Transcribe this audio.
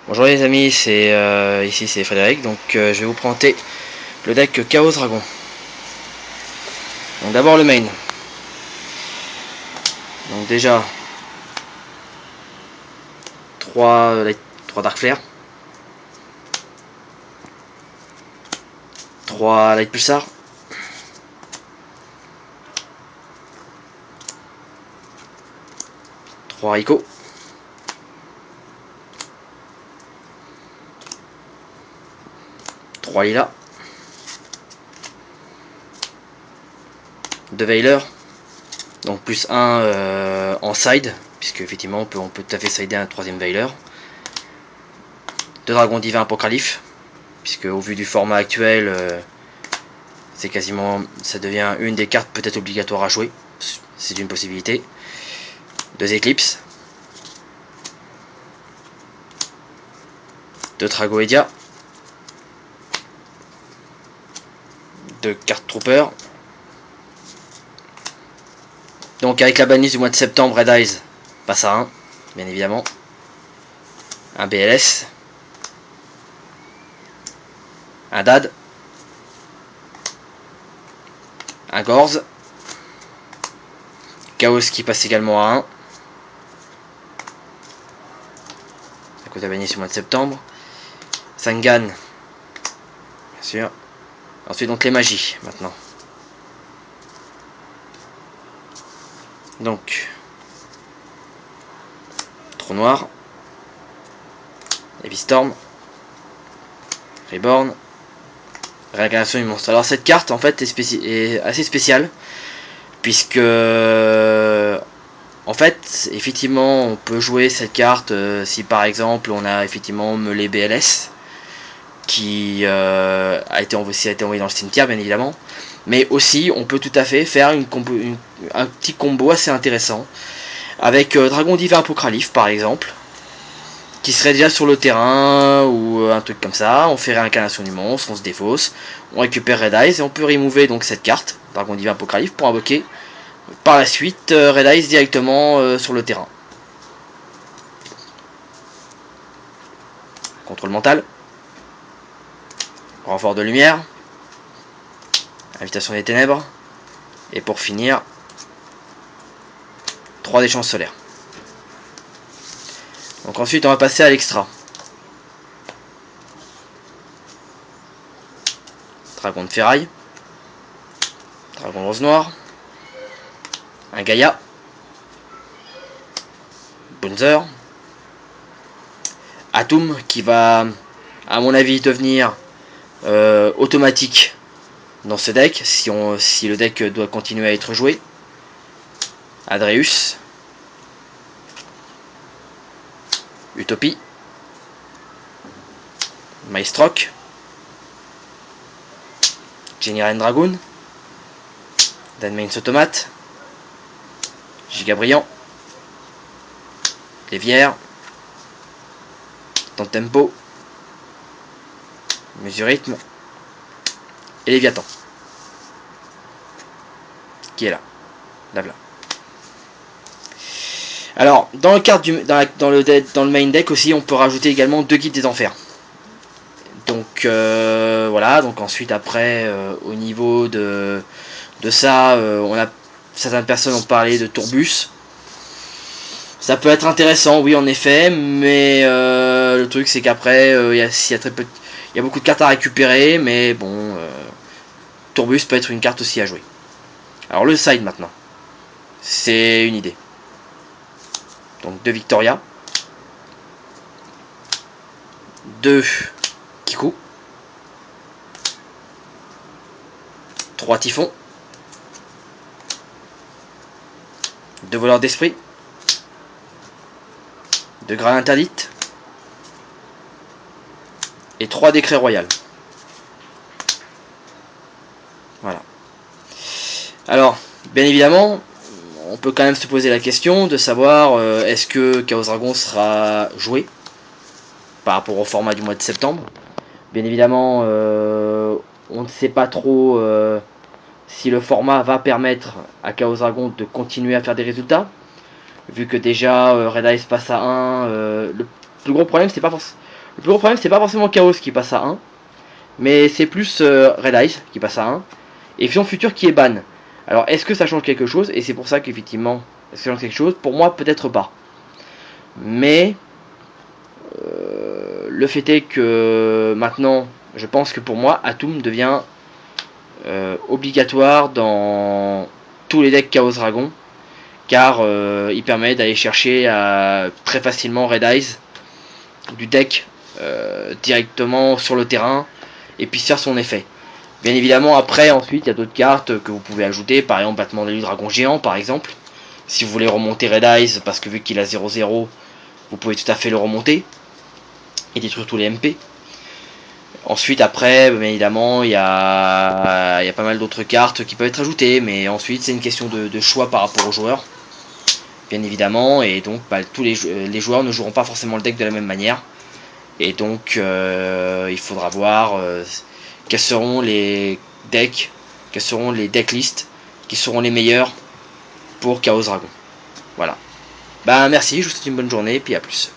Bonjour les amis, ici c'est Frédéric, donc je vais vous présenter le deck Chaos Dragon. Donc d'abord le main. Donc déjà 3 Dark Flare, 3 Light Pulsar, 3 Rico, 3 Lila, 2 Veiler, donc plus 1 en side, puisque effectivement on peut tout à fait sider un 3ème Veiler, 2 Dragons Divins Apocryphe, puisque au vu du format actuel, c'est quasiment, ça devient une des cartes peut-être obligatoires à jouer, c'est une possibilité. 2 Eclipse, 2 Tragoedia, 2 cartes Trooper. Donc avec la bannisse du mois de septembre, Red Eyes passe à 1, bien évidemment. Un BLS, un DAD, un Gorz, Chaos qui passe également à 1, à cause de la bannisse du mois de septembre. Sangan, bien sûr. Ensuite donc les magies maintenant. Donc Trou Noir, Heavy Storm, Reborn, Réincarnation du monstre. Alors cette carte en fait est assez spéciale, puisque en fait effectivement on peut jouer cette carte si par exemple on a effectivement meulé BLS qui a été envoyé dans le cimetière, bien évidemment, mais aussi on peut tout à fait faire un petit combo assez intéressant avec Dragon Divin Apocryphe par exemple, qui serait déjà sur le terrain ou un truc comme ça. On fait réincarnation du monstre, on se défausse, on récupère Red Eyes et on peut remover donc cette carte Dragon Divin Apocryphe pour invoquer par la suite Red Eyes directement sur le terrain. Contrôle mental, renfort de lumière, invitation des ténèbres, et pour finir 3 d'échange solaire. Donc ensuite on va passer à l'extra. Dragon de ferraille, Dragon de rose noire, un Gaïa, Bonzer, Atum qui va à mon avis devenir automatique dans ce deck si le deck doit continuer à être joué. Adreus, Utopie, Maestroc, Genirian Dragoon, Danmains Automate, Gigabriant, Lévière, Tempo, Mesurithme et Léviathan qui est là. Alors dans le main deck aussi on peut rajouter également 2 guides des enfers. Donc voilà, donc ensuite après au niveau de ça, certaines personnes ont parlé de Tourbus. Ça peut être intéressant, oui en effet, mais le truc c'est qu'après il y a beaucoup de cartes à récupérer, mais bon, Tourbus peut être une carte aussi à jouer. Alors le side maintenant, c'est une idée. Donc 2 Victoria, 2 Kiku, 3 Typhon, 2 voleurs d'esprit, 2 Graal interdite et 3 décrets royaux. Voilà. Alors, bien évidemment, on peut quand même se poser la question de savoir est-ce que Chaos Dragon sera joué par rapport au format du mois de septembre. Bien évidemment, on ne sait pas trop si le format va permettre à Chaos Dragon de continuer à faire des résultats, vu que déjà Red Eyes passe à 1. Le plus gros problème, c'est pas forcément Le plus gros problème, c'est pas forcément Chaos qui passe à 1, mais c'est plus Red Eyes qui passe à 1, et Vision Future qui est ban. Alors, est-ce que ça change quelque chose? Et c'est pour ça qu'effectivement, est-ce que ça change quelque chose? Pour moi, peut-être pas. Mais, le fait est que maintenant, je pense que pour moi, Atum devient obligatoire dans tous les decks Chaos Dragon, car il permet d'aller chercher très facilement Red Eyes du deck directement sur le terrain et puis faire son effet. Bien évidemment, après, ensuite, il y a d'autres cartes que vous pouvez ajouter, par exemple Battement de Dragon Géant, par exemple. Si vous voulez remonter Red Eyes, parce que vu qu'il a 0-0, vous pouvez tout à fait le remonter et détruire tous les MP. Ensuite, après, bien évidemment, il y a pas mal d'autres cartes qui peuvent être ajoutées, mais ensuite, c'est une question de choix par rapport aux joueurs, bien évidemment, et donc tous les joueurs ne joueront pas forcément le deck de la même manière, et donc il faudra voir quels seront les decks, quels seront les decklists qui seront les meilleurs pour Chaos Dragon. Voilà. Bah merci, je vous souhaite une bonne journée, et puis à plus.